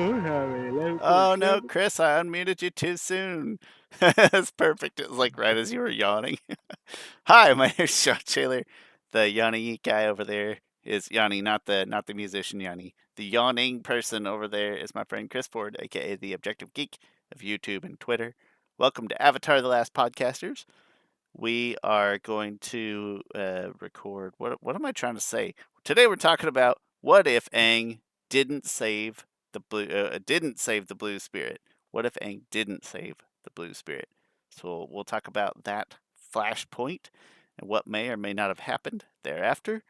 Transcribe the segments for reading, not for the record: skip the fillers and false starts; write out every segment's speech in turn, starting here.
Oh no, Chris, I unmuted you too soon. That's perfect. It was like right as you were yawning. Hi, my name's Shawn Taylor. The yawning guy over there is Yanni, not the musician Yanni. The yawning person over there is my friend Chris Ford, aka the Objective Geek of YouTube and Twitter. Welcome to Avatar: The Last Podcasters. We are going to record. What am I trying to say? Today we're talking about what if Aang didn't save the blue spirit. What if Aang didn't save the blue spirit? So we'll talk about that flashpoint and what may or may not have happened thereafter.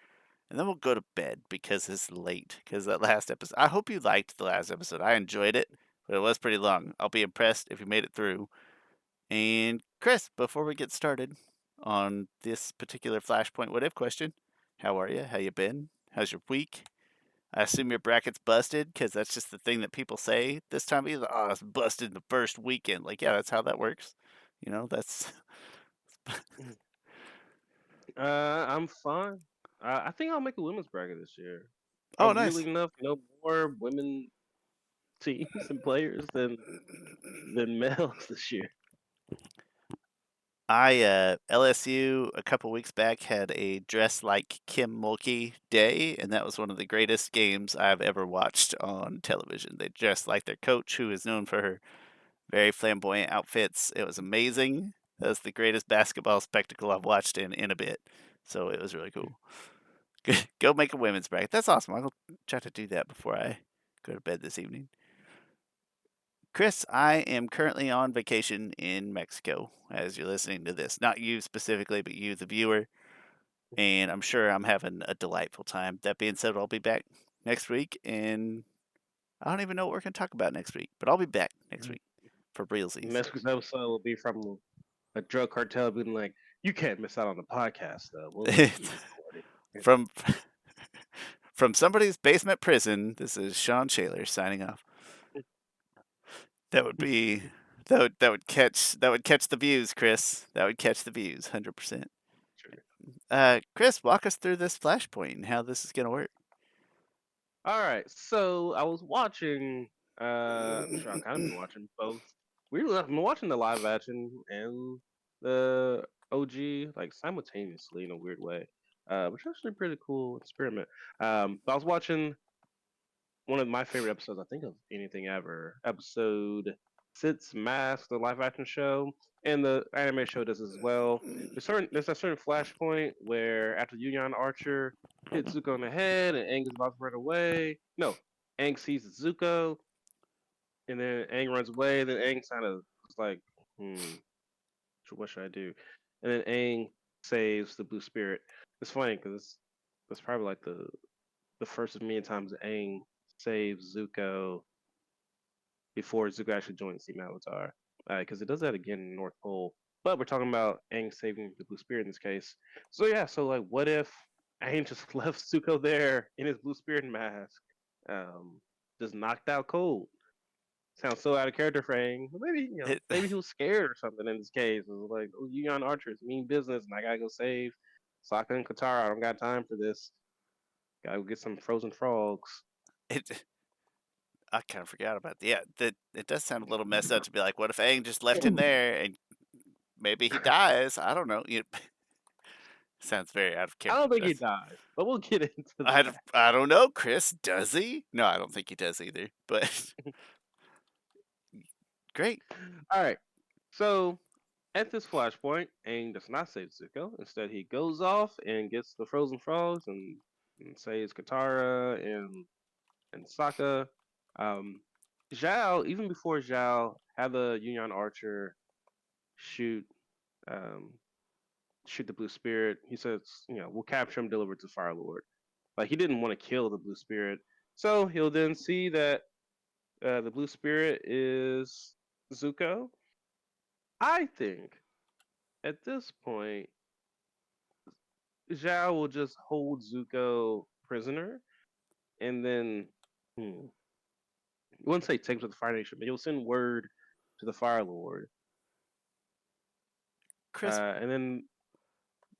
And then we'll go to bed because it's late. Because that last episode, I hope you liked the last episode. I enjoyed it, but it was pretty long. I'll be impressed if you made it through. And Chris, before we get started on this particular Flashpoint What If question, how are you? How you been? How's your week? I assume your bracket's busted because that's just the thing that people say this time of year. Oh, it's busted the first weekend. Like, yeah, that's how that works. You know, that's I'm fine. I think I'll make a women's bracket this year. oh, I'm nice. weirdly enough know more women teams and players than males this year. LSU a couple weeks back had a dress like Kim Mulkey day, and that was one of the greatest games I've ever watched on television. They dressed like their coach, who is known for her very flamboyant outfits. It was amazing. That was the greatest basketball spectacle I've watched in a bit. So it was really cool. Go make a women's bracket. That's awesome. I'll try to do that before I go to bed this evening. Chris, I am currently on vacation in Mexico as you're listening to this. Not you specifically, but you, the viewer. And I'm sure I'm having a delightful time. That being said, I'll be back next week. And I don't even know what we're going to talk about next week, but I'll be back next week for realsies. Next week's episode will be from a drug cartel being like, "You can't miss out on the podcast, though. We'll just keep recording." from from somebody's basement prison, this is Shawn Shaler signing off. That would be that would catch the views, Chris. That would catch the views, 100%. Sure. Chris, walk us through this flashpoint and how this is gonna work. All right, so I was watching. Sure, I've kind of been watching both. I've been watching the live action and the OG like simultaneously in a weird way, which is actually a pretty cool experiment. But I was watching one of my favorite episodes, I think, of anything ever. Episode Six, Mask, the live action show, and the anime show does as well. There's a certain flashpoint where after Yunyan Archer hits Zuko in the head and Aang is about to run away. No, Aang sees Zuko, and then Aang runs away. Then Aang kind of was like, what should I do? And then Aang saves the Blue Spirit. It's funny because that's probably like the first of many times that Aang saves Zuko before Zuko actually joins Team Avatar. Because it does that again in North Pole. But we're talking about Aang saving the Blue Spirit in this case. So yeah, so like, what if Aang just left Zuko there in his Blue Spirit mask, um, just knocked out cold? Sounds so out of character for Aang. But maybe It, maybe he was scared or something in this case. It was like, oh, Euan Archer is mean business, and I gotta go save Sokka and Katara. I don't got time for this. Gotta go get some frozen frogs. it I kind of forgot about that. Yeah, that it does sound a little messed up to be like, what if Aang just left him there and maybe he dies? I don't know. Sounds very out of I don't character. think he That's dies, but we'll get into I that. I don't know, Chris. Does he? No, I don't think he does either. But great. All right. So at this flashpoint, Aang does not save Zuko. Instead, he goes off and gets the frozen frogs and saves Katara and Sokka. Um, Zhao, even before Zhao had the Yunyan Archer shoot um, shoot the Blue Spirit, he says, we'll capture him, deliver it to Fire Lord. Like he didn't want to kill the Blue Spirit, so he'll then see that the Blue Spirit is Zuko. I think at this point, Zhao will just hold Zuko prisoner and then, I wouldn't say take him to the Fire Nation, but he'll send word to the Fire Lord. Chris, And then,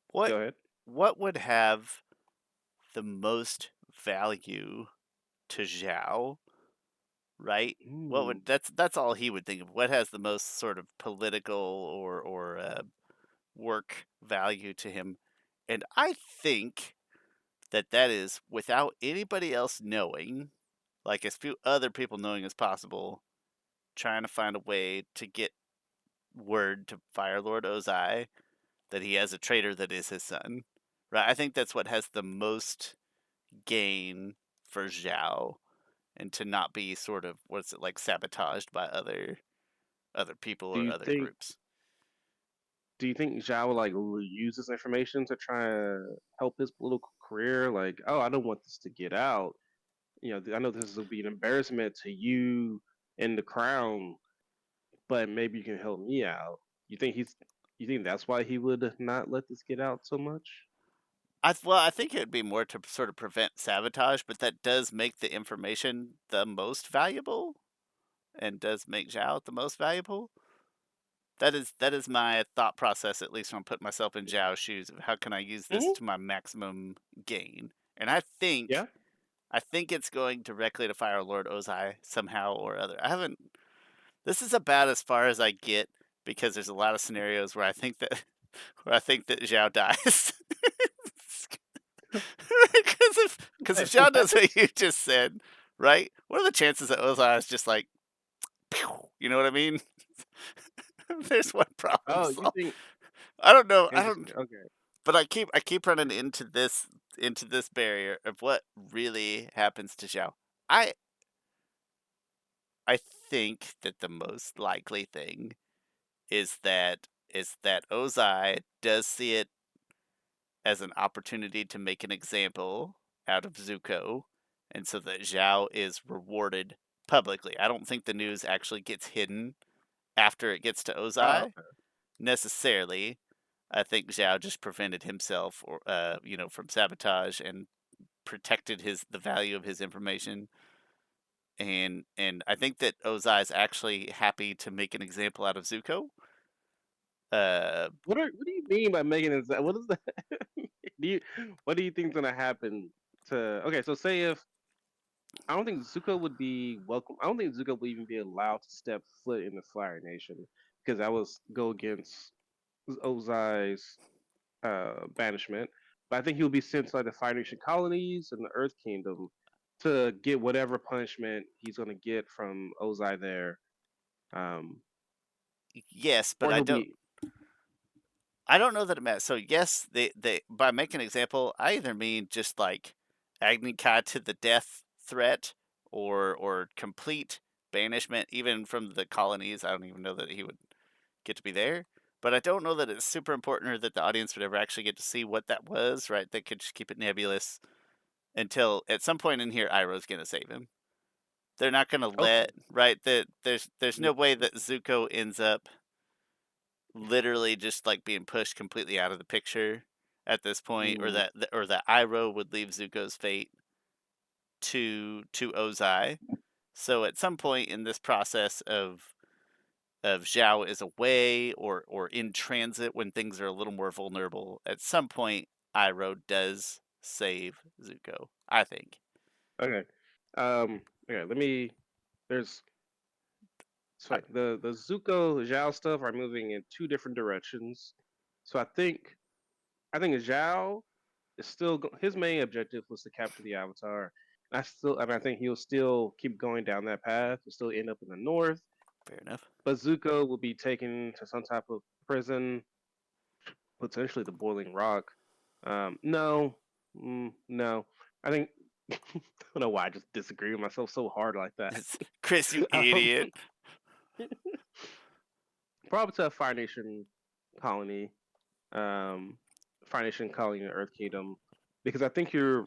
what go ahead. what would have the most value to Zhao right? What would Mm. that's all he would think of. What has the most sort of political or work value to him? And I think that that is without anybody else knowing, like as few other people knowing as possible, trying to find a way to get word to Fire Lord Ozai that he has a traitor that is his son. Right? I think that's what has the most gain for Zhao and to not be sort of what's it like sabotaged by other people Do or you other think groups. do you think Zhao would like use this information to try and help his political career? Like, oh, I don't want this to get out. I know this will be an embarrassment to you and the crown, but maybe you can help me out. You think he's you think that's why he would not let this get out so much? Well, I think it would be more to sort of prevent sabotage, but that does make the information the most valuable and does make Zhao the most valuable. That is my thought process, at least when I'm putting myself in Zhao's shoes of how can I use this Hmm. to my maximum gain. And Yeah. I think it's going directly to Fire Lord Ozai somehow or other. I haven't This is about as far as I get because there's a lot of scenarios where I think that where I think that Zhao dies. Because if Wait, Zhao does what what? you just said, right? What are the chances that Ozai is just like, you know what I mean? There's one problem Oh, you solved. think I don't know. I don't. interesting. Okay. But I keep running into this barrier of what really happens to Zhao. I I think that the most likely thing is that Ozai does see it as an opportunity to make an example out of Zuko, and so that Zhao is rewarded publicly. I don't think the news actually gets hidden after it gets to Oh, Ozai necessarily. I think Zhao just prevented himself or from sabotage and protected the value of his information. And I think that Ozai is actually happy to make an example out of Zuko. Uh, what do you mean by making it? What is that? do you what do you think's gonna happen to? Okay, so say if I don't think Zuko would be welcome. I don't think Zuko would even be allowed to step foot in the Fire Nation because that was go against Ozai's banishment. But I think he'll be sent to like the Fire Nation colonies and the Earth Kingdom to get whatever punishment he's gonna get from Ozai there. Um, yes, but or I he'll don't. be I don't know that it matters. So yes, they by making an example, I either mean just like Agni Kai to the death threat or complete banishment, even from the colonies. I don't even know that he would get to be there. But I don't know that it's super important or that the audience would ever actually get to see what that was, right? They could just keep it nebulous until at some point in here Iroh's gonna save him. They're not gonna okay. let right that there's no way that Zuko ends up literally just like being pushed completely out of the picture at this point, or Mm, that Iroh would leave Zuko's fate to Ozai. So at some point in this process of Zhao is away or in transit when things are a little more vulnerable, at some point Iroh does save Zuko. I think. okay. Okay. Let me. There's It's I, like the Zuko Zhao stuff are moving in two different directions. So I think Zhao is still his main objective was to capture the Avatar. I think he'll still keep going down that path. He'll still end up in the north, Fair enough. but Zuko will be taken to some type of prison, potentially the Boiling Rock. No, no. I think I don't know why I just disagree with myself so hard like that. Chris, you um, idiot. probably to a Fire Nation colony, um, Fire Nation colony in the Earth Kingdom, because I think you're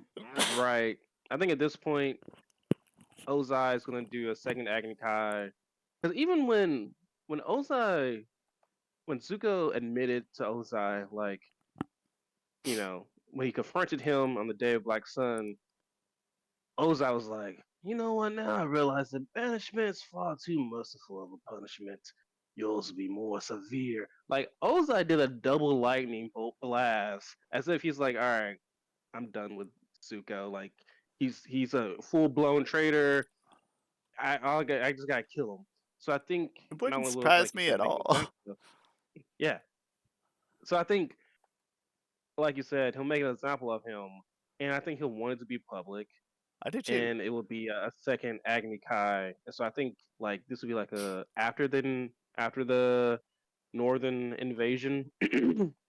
right. I think at this point, Ozai is going to do a second Agni Kai. Because even when Ozai, when Zuko admitted to Ozai, like, when he confronted him on the day of Black Sun, Ozai was like, you know what? Now I realize that banishment is far too merciful of a punishment. Yours will be more severe. Like Ozai did a double lightning bolt blast, as if he's like, all right, I'm done with Zuko. Like he's a full blown traitor. I just gotta kill him. So I think It not wouldn't only will, like surprise you me said, at make an all. example. Yeah. So I think, like you said, he'll make an example of him, and I think he'll want it to be public, I do too. and it will be a second Agni Kai. And so I think like this would be like a after the northern invasion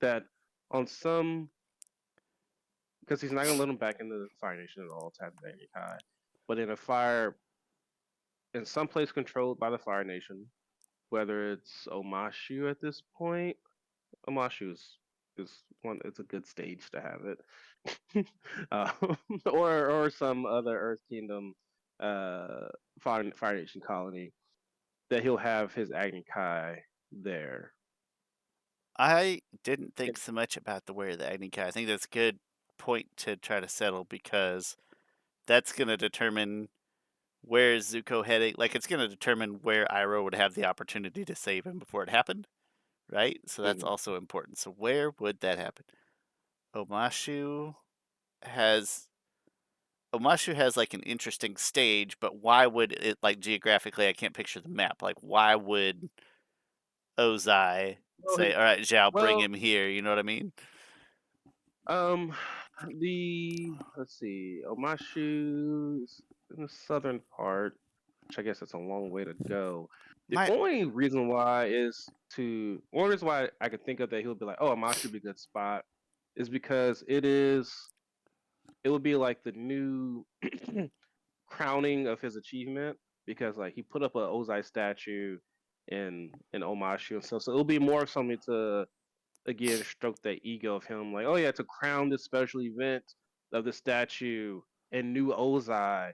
that on some because he's not gonna let him back into the Fire Nation at all to have the Agni Kai, but in a fire in some place controlled by the Fire Nation, whether it's Omashu at this point. Omashu is one. It's a good stage to have it, uh, or some other Earth Kingdom, uh, Fire Nation colony that he'll have his Agni Kai there. I didn't It- think so much about the where the Agni Kai. I think that's a good point to try to settle because that's going to determine where is Zuko heading. Like, it's going to determine where Iroh would have the opportunity to save him before it happened, right? So that's Mhm. also important. So where would that happen? Omashu has Omashu has like an interesting stage, but why would it like geographically? I can't picture the map. Like, why would Ozai Well, say, "All right, Zhao, bring well, him here"? You know what I mean? um, let's see, Omashu's in the southern part, which I guess it's a long way to go. The My only reason why is to Only reason why I could think of that he'll be like, oh, Omashu would be a good spot, is because it would be like the new crowning of his achievement because like he put up a Ozai statue in Omashu and stuff. So it'll be more of something to again stroke that ego of him, like, oh yeah, to crown this special event of the statue and new Ozai.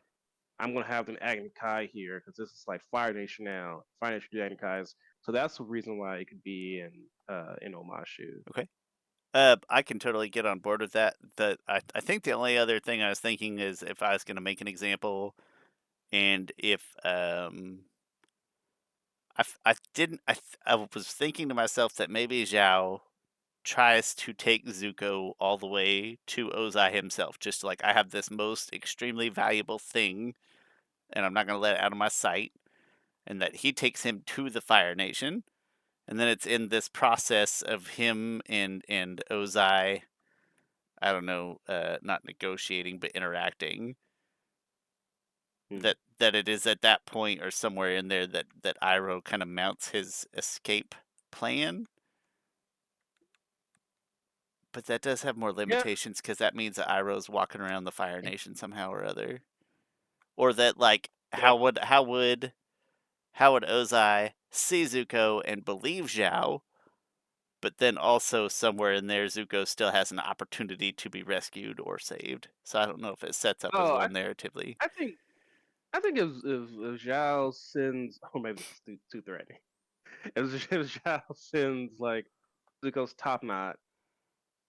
I'm gonna have an Agni Kai here because this is like Fire Nation now. Fire Nation do Agni Kais. So that's the reason why it could be in Omashu. Okay. I can totally get on board with that. I think the only other thing I was thinking is if I was going to make an example, and if I didn't I was thinking to myself that maybe Zhao tries to take Zuko all the way to Ozai himself, just like I have this most extremely valuable thing, and I'm not going to let it out of my sight, and that he takes him to the Fire Nation, and then it's in this process of him and Ozai, I don't know, not negotiating but interacting. Hmm. That it is at that point or somewhere in there that Iroh kind of mounts his escape plan, but that does have more Yeah, limitations because that means that Iroh's walking around the Fire Nation somehow or other, or that like yeah. how would Ozai see Zuko and believe Zhao, but then also somewhere in there Zuko still has an opportunity to be rescued or saved. So I don't know if it sets up a Oh, little narratively. I think I think if Zhao sends, oh maybe this is too threatening. If Zhao sends like Zuko's top knot,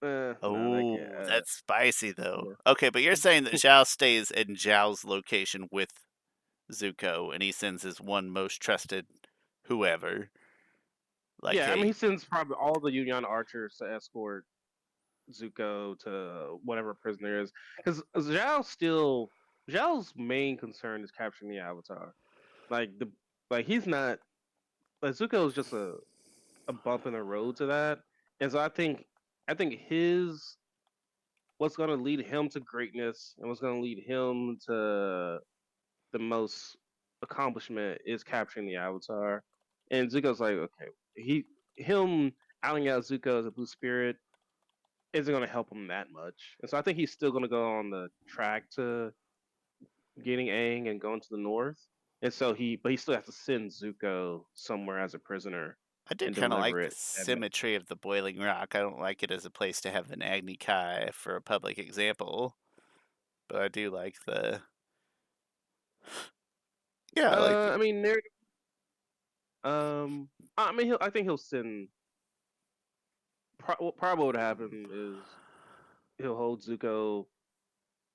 no, that can't. Oh, that's spicy though. Yeah. Okay, but you're saying that Zhao stays in Zhao's location with Zuko and he sends his one most trusted whoever. Like, Yeah, I mean, he hey, sends probably all the Union archers to escort Zuko to whatever prison there is, because Zhao's main concern is capturing the Avatar. Like he's not like Zuko is just a bump in the road to that, and so I think his what's going to lead him to greatness and what's going to lead him to the most accomplishment is capturing the Avatar. And Zuko's like, okay, him outing out Zuko as a blue spirit isn't going to help him that much. And so I think he's still going to go on the track to getting Aang and going to the north. And so but he still has to send Zuko somewhere as a prisoner I do and kind of deliver like the it. symmetry of the Boiling Rock. I don't like it as a place to have an Agni Kai for a public example, but I do like the yeah, I like I mean, I think he'll send. Probably what would happen is he'll hold Zuko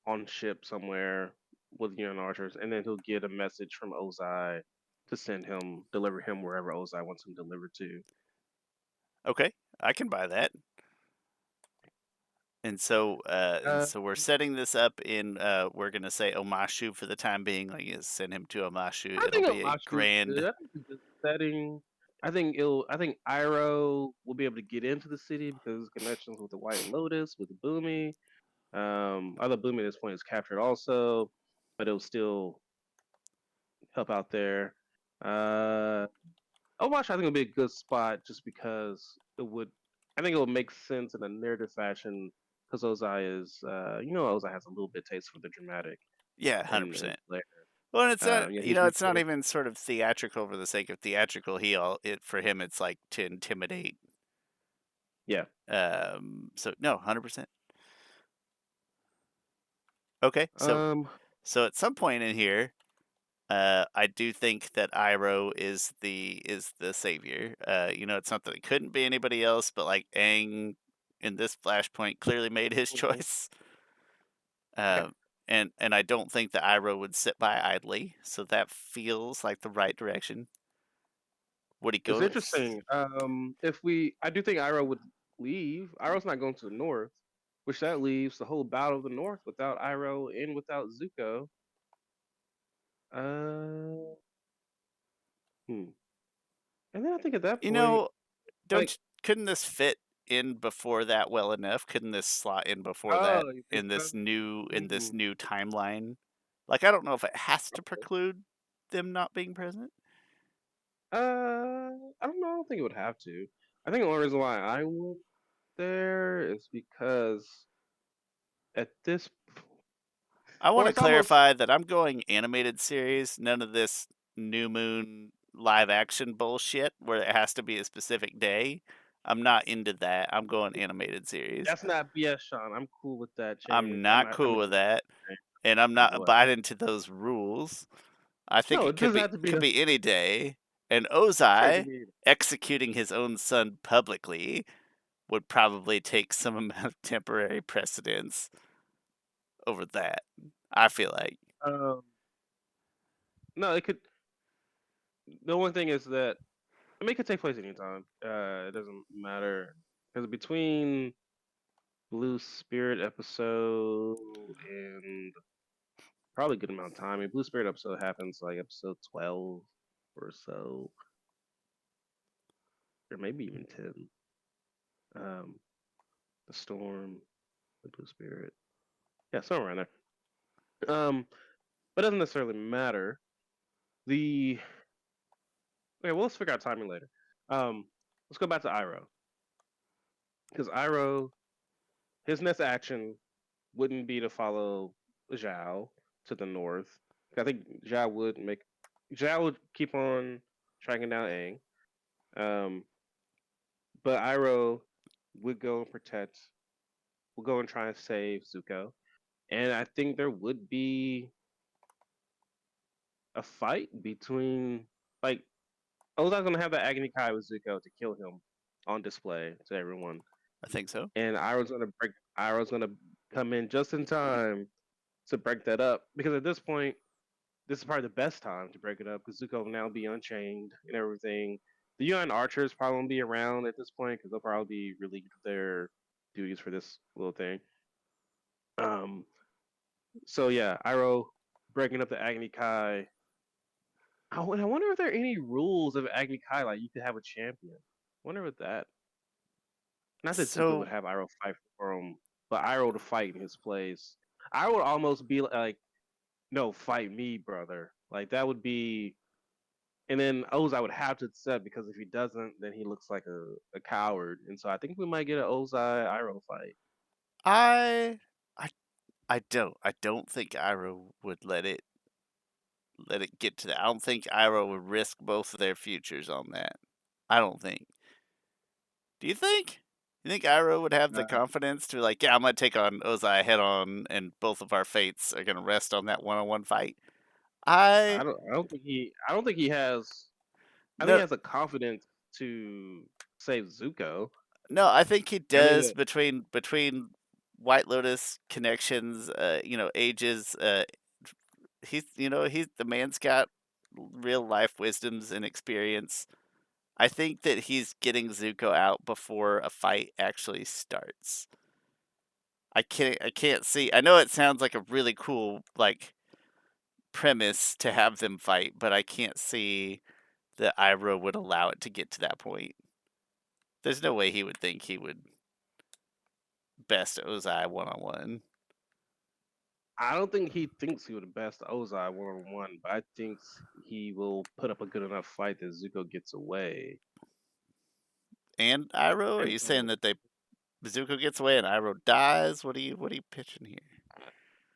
on ship somewhere with Union archers, and then he'll get a message from Ozai to deliver him wherever Ozai wants him delivered to. okay, I can buy that. And Uh, so we're setting this up in, we're gonna say Omashu for the time being, like, send him to Omashu. I It'll think be a Omashu is good. grand. I think it's just setting. I think Iroh will be able to get into the city because of connections with the White Lotus, with Boomy. Although Boomy at this point is captured also, but it'll still help out there. Uh, Overwatch, I think, would be a good spot just because it would. I think it would make sense in a narrative fashion because Ozai is, Ozai has a little bit taste for the dramatic Yeah, and 100%. flair. Well, and He's it's not recorded. even sort of theatrical for the sake of theatrical. For him, it's like to intimidate. Yeah. So no, 100%. Okay, Um. so at some point in here, I do think that Iroh is the savior. It's not that it couldn't be anybody else, but like Aang in this flashpoint clearly made his Mhm. choice. Yeah. Um, and I don't think that Iroh would sit by idly, so that feels like the right direction. Would he It's go? interesting. I do think Iroh would leave. Iroh's not going to the north, which that leaves the whole battle of the north without Iroh and without Zuko. Uh, hmm. And then I think at that You point, know, like, couldn't this fit in before that well enough? Couldn't this slot in before that oh, you think so? in this Mm, new timeline? Like, I don't know if it has to okay. preclude them not being present. I don't know. I don't think it would have to. I think the only reason why I went there is because at this, I or want to it's almost clarify that I'm going animated series, none of this New Moon live action bullshit where it has to be a specific day. I'm not into that. I'm going animated series. that's not BS, Sean. I'm cool with that I'm change. not I'm cool with agreeing that, with that and I'm as not well. abiding to those rules. I think No, it doesn't have to it be. could be any day. And Sure, it could Ozai be. executing his own son publicly would probably take some amount of temporary precedence over that. I feel like. Um, no, it could. The one thing is that I mean, it could take place anytime. It doesn't matter because between Blue Spirit episode and probably a good amount of time. I mean, Blue Spirit episode happens like episode 12 or so, or maybe even 10. Um, the Storm, the Blue Spirit, yeah, somewhere around there. But it doesn't necessarily matter. The Okay, well, let's figure out timing later. Let's go back to Iroh because Iroh, his next action wouldn't be to follow Zhao to the north. I think Zhao would keep on tracking down Aang. Um, but Iroh would go and would go and try and save Zuko. And I think there would be a fight between like Ozai's gonna have that Agni Kai with Zuko to kill him on display to everyone. I think so. And Iroh's gonna come in just in time to break that up. Because at this point, this is probably the best time to break it up because Zuko will now be unchained and everything. The UN archers probably won't be around at this point because they'll probably be relieved of their duties for this little thing. Um, so yeah, Iroh breaking up the Agni Kai. And I wonder if there are any rules of Agni Kai, like you could have a champion. Wonder what that. Not that Zuko would So have Iroh fight for him, but Iroh to fight in his place. I would almost be like, no, fight me, brother. Like that would be. And then Ozai would have to accept because if he doesn't, then he looks like a coward. And so I think we might get an Ozai Iroh fight. I I I don't think Iroh would let it get to that. I don't think Iroh would risk both of their futures on that. I don't think. Do you think? You think Iroh would have the Uh, confidence to be like, yeah, I'm gonna take on Ozai head on, and both of our fates are gonna rest on that one-on-one fight? I I don't think he has. I think he no has a confidence to save Zuko. no. I think he I think does that between White Lotus connections, ages. He's the man's got real life wisdoms and experience. I think that he's getting Zuko out before a fight actually starts. I can't see. I know it sounds like a really cool like premise to have them fight, but I can't see that Iroh would allow it to get to that point. There's no way he would think he would best Ozai one on one. I don't think he thinks he would best Ozai 1-on-1, but I think he will put up a good enough fight that Zuko gets away. And Iroh? Are And you saying that they Zuko gets away and Iroh dies? What are you pitching here?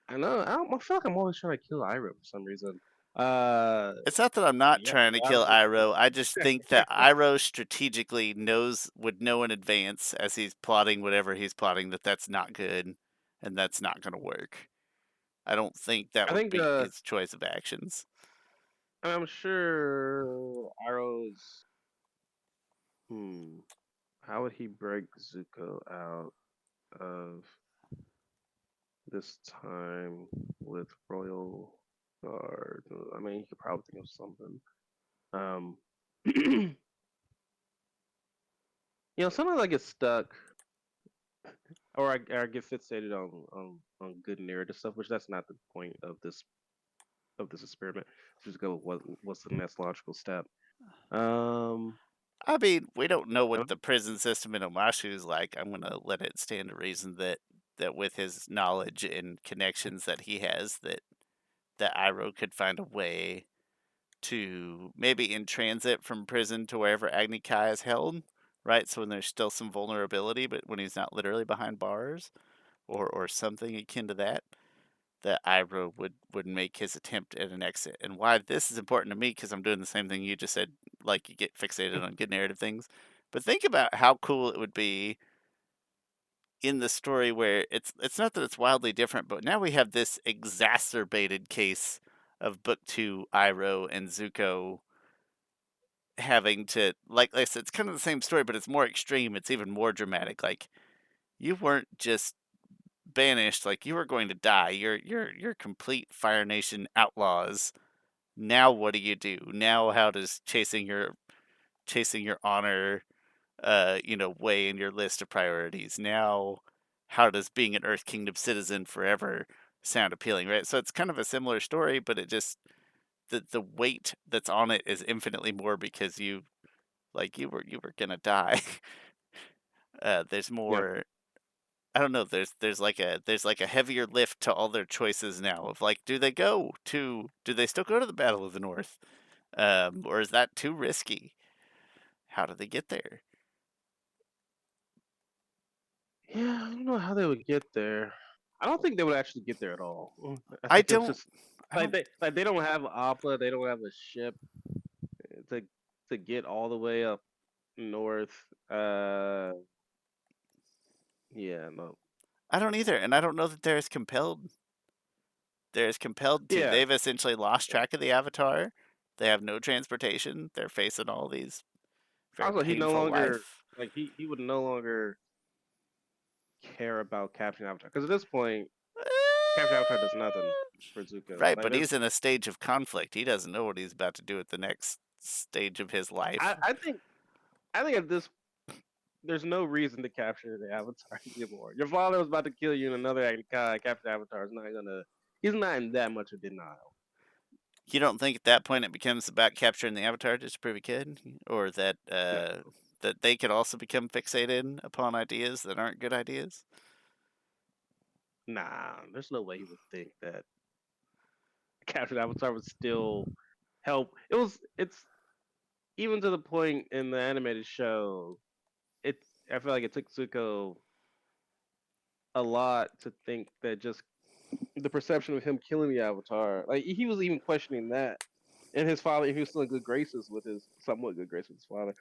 I know I feel like I'm always trying to kill Iroh for some reason. Uh, It's not that I'm not yeah, trying to I kill don't Iroh. I just think that Iroh strategically would know in advance as he's plotting whatever he's plotting that that's not good and that's not going to work. I don't think that I would think be his choice of actions. I'm sure Iroh's how would he break Zuko out of this time with Royal Guard? I mean, he could probably think of something. Um, sometimes I get stuck or I get fixated on good narrative stuff, which that's not the point of this experiment. Just go with what's the next logical step. Um, I mean, we don't know I what don't- the prison system in Omashu is like. I'm going to let it stand to reason that with his knowledge and connections that he has that Iroh could find a way to maybe in transit from prison to wherever Agni Kai is held, right? So when there's still some vulnerability, but when he's not literally behind bars or something akin to that, that Iroh would make his attempt at an exit. And why this is important to me because I'm doing the same thing you just said, like you get fixated on good narrative things. But think about how cool it would be in the story where it's not that it's wildly different, but now we have this exacerbated case of book two Iroh and Zuko having to like I said, it's kind of the same story, but it's more extreme. It's even more dramatic. Like you weren't just banished; like you were going to die. You're complete Fire Nation outlaws. Now what do you do? Now how does chasing your honor, weigh in your list of priorities? Now how does being an Earth Kingdom citizen forever sound appealing? Right. So it's kind of a similar story, but it just the weight that's on it is infinitely more because you were gonna die. There's yeah, more. I don't know. There's like a heavier lift to all their choices now. Of like, do they still go to the Battle of the North, or is that too risky? How do they get there? yeah. I don't know how they would get there. I don't think they would actually get there at all. I I think it was don't. just I don't. they don't have Appa, they don't have a ship to to get all the way up north. Yeah, no, I don't either, and I don't know that they're as compelled. They're as compelled to. yeah. They've essentially lost Yeah. track of the Avatar. They have no transportation. They're facing all these very Also, he no painful longer life. like he would no longer care about capturing Avatar because at this point, capturing Avatar does nothing for Zuko. Right, Like but there's, he's in a stage of conflict. He doesn't know what he's about to do at the next stage of his life. I think at this there's no reason to capture the Avatar anymore. Your father was about to kill you, and another capture the Avatar is not gonna. He's not in that much of denial. You don't think at that point it becomes about capturing the Avatar just to prove he could, or No, that they could also become fixated upon ideas that aren't good ideas? nah, there's no way he would think that capture the Avatar would still help. It's even to the point in the animated show. It's I feel like it took Zuko a lot to think that just the perception of him killing the Avatar, like he was even questioning that. And his father, if he was still in good graces with his somewhat good graces with his father,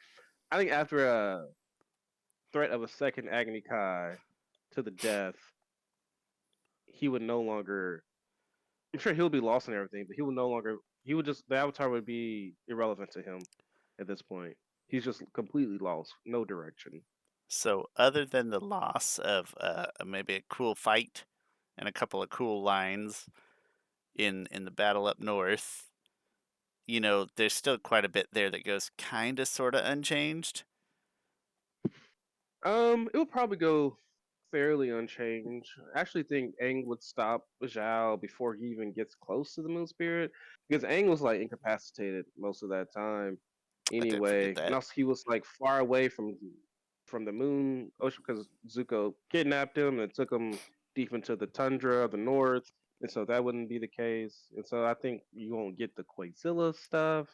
I think after a threat of a second Agni Kai to the death, he would no longer. I'm sure he'll be lost in everything, but he would no longer. He would just the Avatar would be irrelevant to him at this point. He's just completely lost, no direction. So, other than the loss of maybe a cool fight and a couple of cool lines in the battle up north, there's still quite a bit there that goes kind of sort of unchanged. It would probably go. fairly unchanged. I actually think Aang would stop Zhao before he even gets close to the Moon Spirit, because Aang was like incapacitated most of that time I did forget anyway, and that. also he was like far away from the Moon Ocean because Zuko kidnapped him and took him deep into the tundra of the north, and so that wouldn't be the case. And so I think you won't get the Quatzilla stuff.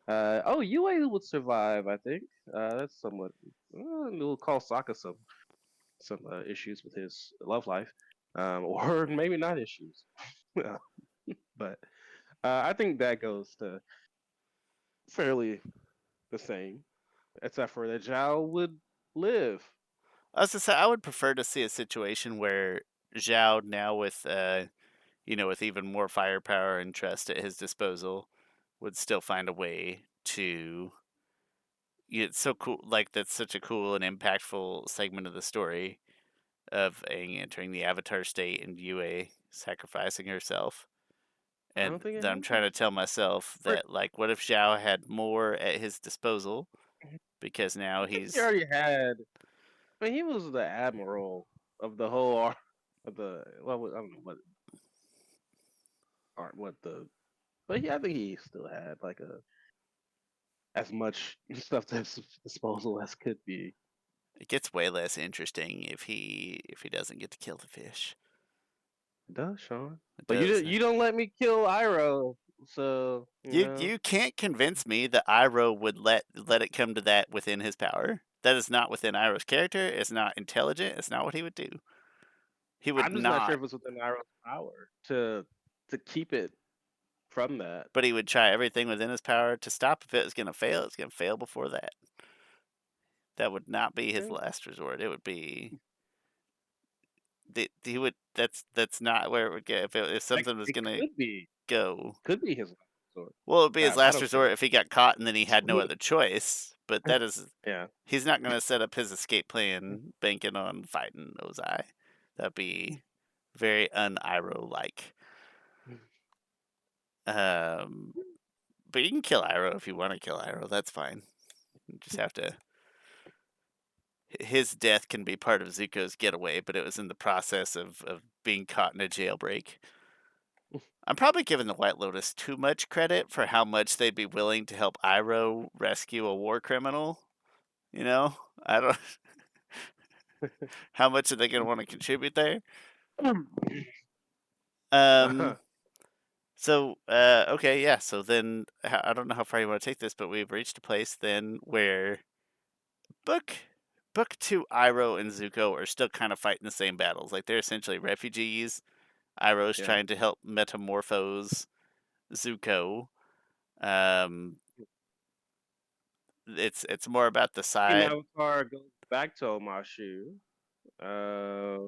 Oh, Yue would survive, I think. That's somewhat. We'll call Sokka some issues with his love life, or maybe not issues. But I think that goes to fairly the same, except for that Zhao would live. I was to say I would prefer to see a situation where Zhao now with with even more firepower and trust at his disposal would still find a way to it's so cool like that's such a cool and impactful segment of the story of Aang entering the Avatar state and Yue sacrificing herself. I don't And think it then I'm happened. trying to tell myself Or, that like what if Zhao had more at his disposal because now I think he he's already had. I mean, he was the admiral of the whole art of the. Well, I don't know what art, what the. But yeah, I think he still had like a as much stuff to his disposal as could be. it gets way less interesting if he doesn't get to kill the fish. It does, Sean. It But does. you don't let me kill Iroh, so you know. You can't convince me that Iroh would let it come to that within his power. That is not within Iroh's character. It's not intelligent. It's not what he would do. He would I'm just not sure not, if it's within Iroh's power to keep it from that. but he would try everything within his power to stop. If it was going to fail, it's going to fail before that. That would not be his Okay. last resort. It would be he would. That's not where it would go. If Like something was it going to go, could be his last resort. well, it would be his I last don't think. resort if he got caught and then he had no other choice. But that is Yeah. he's not going to set up his escape plan banking on fighting Ozai. That'd be very un-Iroh like. Um, but you can kill Iroh if you want to kill Iroh. That's fine. You just have to. His death can be part of Zuko's getaway, but it was in the process of being caught in a jailbreak. I'm probably giving the White Lotus too much credit for how much they'd be willing to help Iroh rescue a war criminal. You know, I don't. How much are they going to want to contribute there? Um. Uh-huh. So, okay, yeah. So then, I don't know how far you want to take this, but we've reached a place then where book book two, Iroh and Zuko are still kind of fighting the same battles. Like they're essentially refugees. Iroh's Yeah. trying to help metamorphose Zuko. Um, it's more about the Team side. Avatar goes back to Omashu. Uh,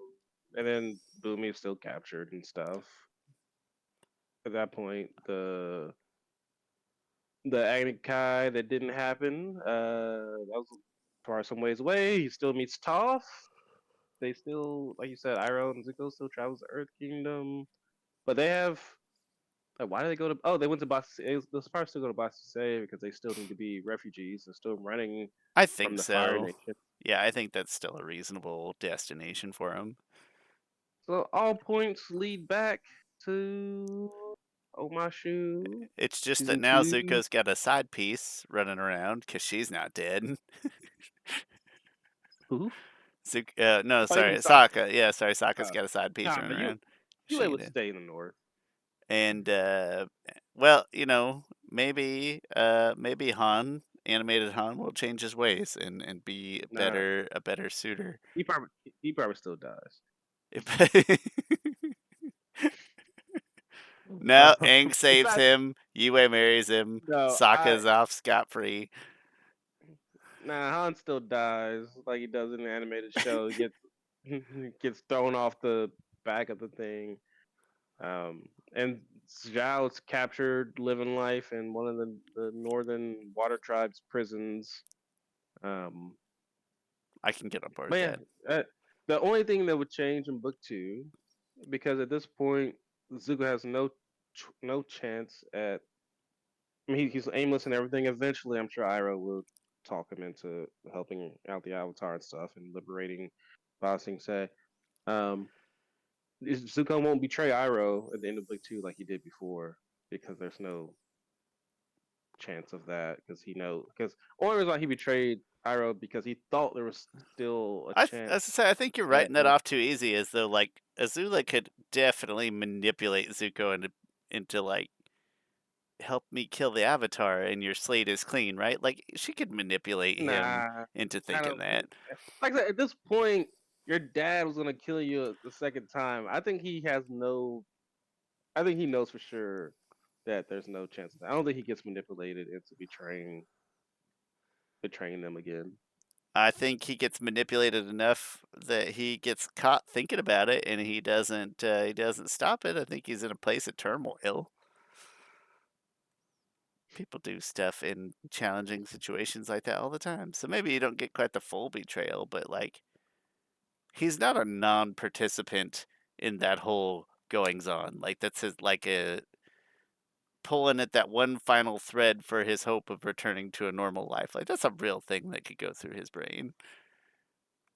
and then Bumi's still captured and stuff. At that point, the Kai that didn't happen. That was far some ways away. He still meets Toph. They still, like you said, Iroh and Zuko still travels the Earth Kingdom, but they have. Like, why do they go to? Oh, they went to Boston. They'll probably still go to Boston because they still need to be refugees. They're still running I from think the Fire so. Nation. Yeah, I think that's still a reasonable destination for him. So all points lead back to Omashu It's just that season now 2. Zuko's got a side piece running around because she's not dead. Who? No, Oh, you sorry, mean Sokka? Sokka. Yeah, sorry, Sokka's Uh, got a side piece nah, running but around. She Yue ain't would dead. stay in the north. And well, maybe Han, animated Han, will change his ways and be Nah, a better suitor. he probably still dies. Now Aang In saves fact, him. Yue marries him. no, I Sokka's off scot free. nah, Han still dies like he does in the animated show. He gets he gets thrown off the back of the thing. And Zhao's captured, living life in one of the northern water tribes prisons. Um, I can get on board but with yeah, that. uh, the only thing that would change in book 2, because at this point Zuko has no chance at. I mean, he's aimless and everything. Eventually, I'm sure Iroh will talk him into helping out the Avatar and stuff and liberating Ba Sing Se. Um, Zuko won't betray Iroh at the end of book two like he did before because there's no chance of that because he knows because or it was like he betrayed Iroh because he thought there was still a As chance I say, I think you're that writing he that would. off too easy, as though like Azula could definitely manipulate Zuko into like help me kill the Avatar and your slate is clean, right? Like she could manipulate him Nah, into I thinking don't that. think. Like I said, at this point, your dad was gonna kill you the second time. I think he has no. I think he knows for sure that there's no chance of that. I don't think he gets manipulated into betraying them again. I think he gets manipulated enough that he gets caught thinking about it and he doesn't stop it. I think he's in a place of turmoil. People do stuff in challenging situations like that all the time. So maybe you don't get quite the full betrayal, but like he's not a non-participant in that whole goings on. Like that's his like a pulling at that one final thread for his hope of returning to a normal life. Like that's a real thing that could go through his brain.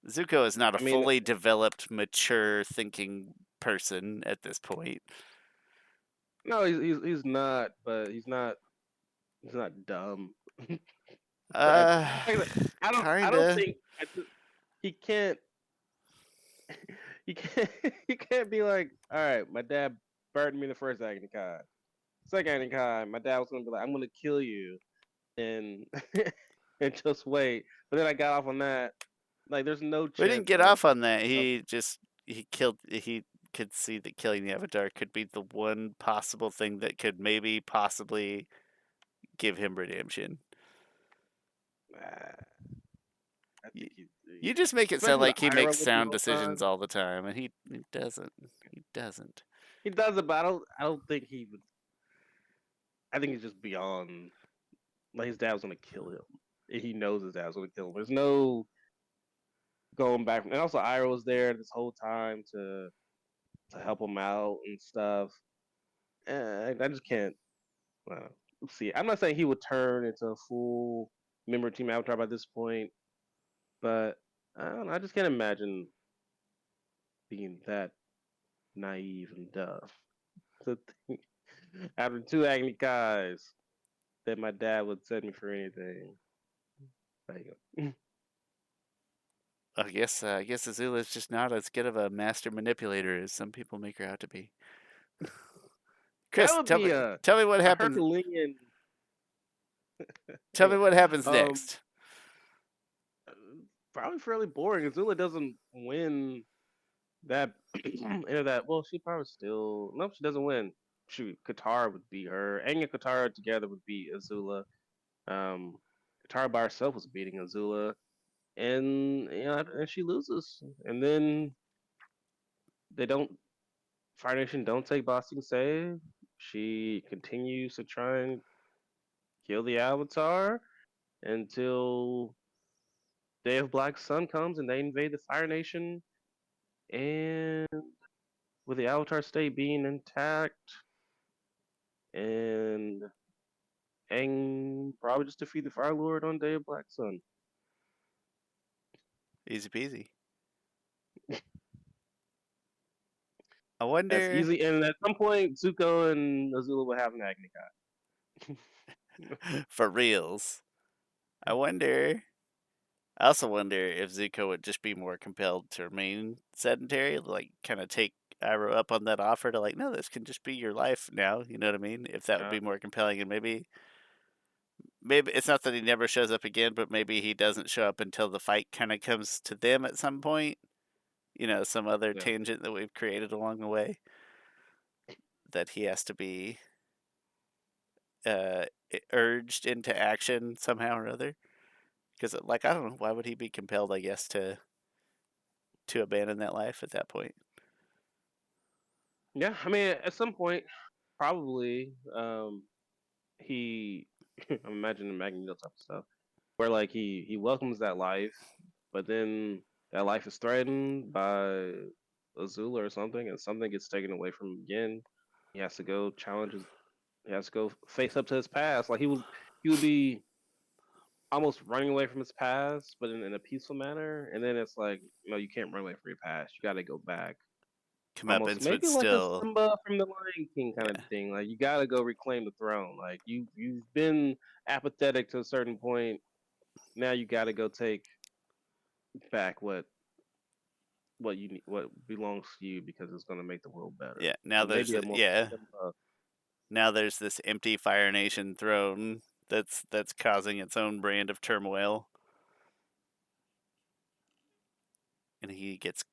Zuko is not a I mean, fully developed, mature thinking person at this point. no, he's not, but he's not dumb. Like Uh I said, I don't kinda. think he can't he can't he can't be like, all right, my dad burned me the first Agni Kai. Second Agni Kai, my dad was gonna be like, I'm gonna kill you and and just wait. But then I got off on that. Like there's no We didn't chance get of off on that. He could see that killing the Avatar could be the one possible thing that could maybe possibly give him redemption. uh, I You, think you just make it sound especially with like he makes Iroh with the sound whole decisions time. all the time, and he doesn't. He doesn't. He does it, but I don't think he would. I think he's just beyond. Like his dad was gonna kill him. He knows his dad was gonna kill him. There's no going back. And also, Iroh was there this whole time to help him out and stuff. I just can't. Let's see. I'm not saying he would turn into a full member of Team Avatar by this point, but I don't know. I just can't imagine being that naive and dumb to think after two Agni Kais that my dad would send me for anything. Like, I guess Azula is just not as good of a master manipulator as some people make her out to be. that Chris, would be a tell me what a happens. Herculean. Tell me what happens um, next. probably fairly boring. Azula doesn't win that into that. Well, she probably still nope. She doesn't win. Shoot, Katara would beat her. Aang and Katara together would beat Azula. Um, Katara by herself was beating Azula, and and she loses. And then they don't. Fire Nation don't take Boston Say. She continues to try and kill the Avatar until Day of Black Sun comes and they invade the Fire Nation. And with the Avatar state being intact, and Aang probably just defeat the Fire Lord on Day of Black Sun. Easy peasy. I That's wonder easy. And at some point, Zuko and Azula will have an Agni Kai. for reals. I wonder. I also wonder if Zuko would just be more compelled to remain sedentary, like kind of take Iroh up on that offer to like, no, this can just be your life now. You know what I mean? If that would uh, be more compelling, and maybe it's not that he never shows up again, but maybe he doesn't show up until the fight kind of comes to them at some point. You know, some other yeah. tangent that we've created along the way that he has to be uh, urged into action somehow or other. Because, like, I don't know, why would he be compelled? I guess to abandon that life at that point. Yeah, I mean, at some point, probably he. I'm imagining Magneto type of stuff, where like he welcomes that life, but then that life is threatened by Azula or something, and something gets taken away from him again. He has to go challenge his. He has to go face up to his past. Like he would be almost running away from his past, but in a peaceful manner. And then it's like, no, you can't run away from your past. You got to go back. Almost Comeuppance would maybe like a still, Simba from the Lion King kind of yeah, thing. Like you got to go reclaim the throne. Like you've been apathetic to a certain point. Now you got to go take back what belongs to you because it's going to make the world better. yeah. Now So there's maybe a a, more yeah. Simba. Now there's this empty Fire Nation throne that's causing its own brand of turmoil, and he gets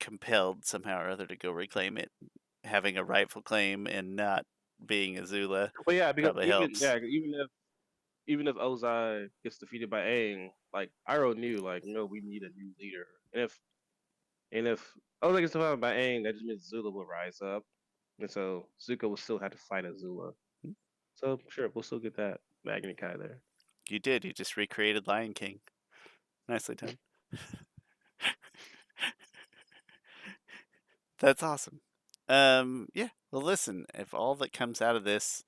compelled somehow or other to go reclaim it. Having a rightful claim and not being Azula But yeah, because probably helps. even if Ozai gets defeated by Aang, like Iroh knew, like, no, we need a new leader. And if Ozai gets defeated by Aang, that just means Zula will rise up, and so Zuko will still have to fight Azula. So sure, we'll still get that Magni Kai there. You did. You just recreated Lion King. Nicely done. That's awesome. Yeah. Well, listen. If all that comes out of this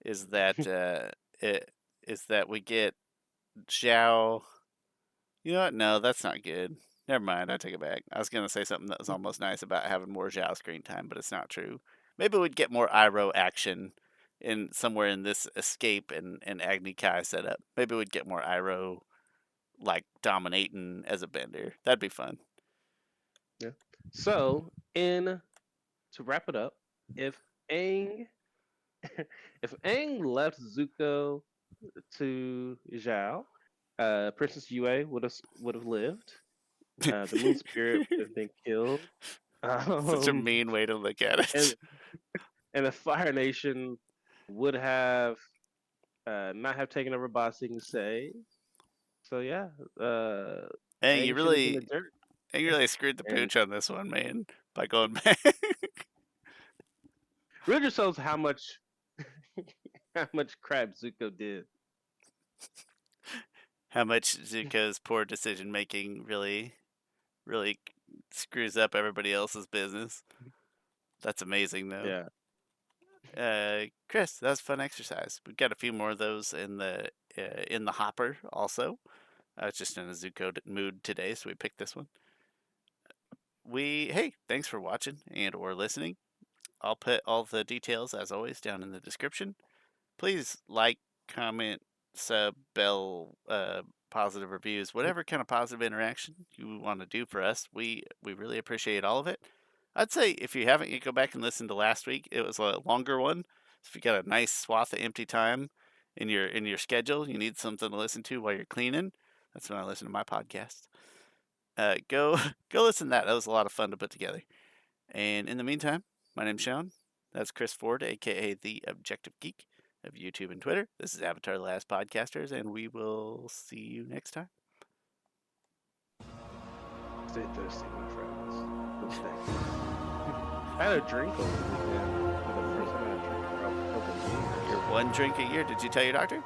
is that it is that we get Zhao. You know what? No, that's not good. Never mind. I take it back. I was gonna say something that was almost nice about having more Zhao screen time, but it's not true. Maybe we'd get more Iroh action in somewhere in this escape and Agni Kai setup. Maybe we'd get more Iroh like dominating as a bender. That'd be fun. Yeah. So in to wrap it up, if Aang if Aang left Zuko to Zhao, Princess Yue would have lived. The Moon Spirit would have been killed. Such a Um, mean way to look at and it. and the Fire Nation would have not have taken over Ba Sing Se. So yeah, Hey, Aang should have been a jerk. you really screwed the And pooch on this one, man, by going back. really just shows how much crap Zuko did. How much Zuko's poor decision making really screws up everybody else's business. That's amazing, though. Yeah. Chris, that was a fun exercise. We've got a few more of those in the hopper. Also, I was just in a Zuko mood today, so we picked this one. Hey, thanks for watching and/or listening. I'll put all the details, as always, down in the description. Please like, comment, sub, bell, positive reviews, whatever kind of positive interaction you want to do for us. We really appreciate all of it. I'd say if you haven't, you go back and listen to last week. It was a longer one. So if you got a nice swath of empty time in your schedule, you need something to listen to while you're cleaning. That's when I listen to my podcast. Go go listen to that. That was a lot of fun to put together. And in the meantime, my name's Shawn. That's Chris Ford, a.k.a. The Objective Geek of YouTube and Twitter. This is Avatar The Last Podcasters, and we will see you next time. Stay thirsty, my friends. Don't stay. I had a drink over the weekend. For the first time I had a drink for a couple of years. You're one drink a year. Did you tell your doctor?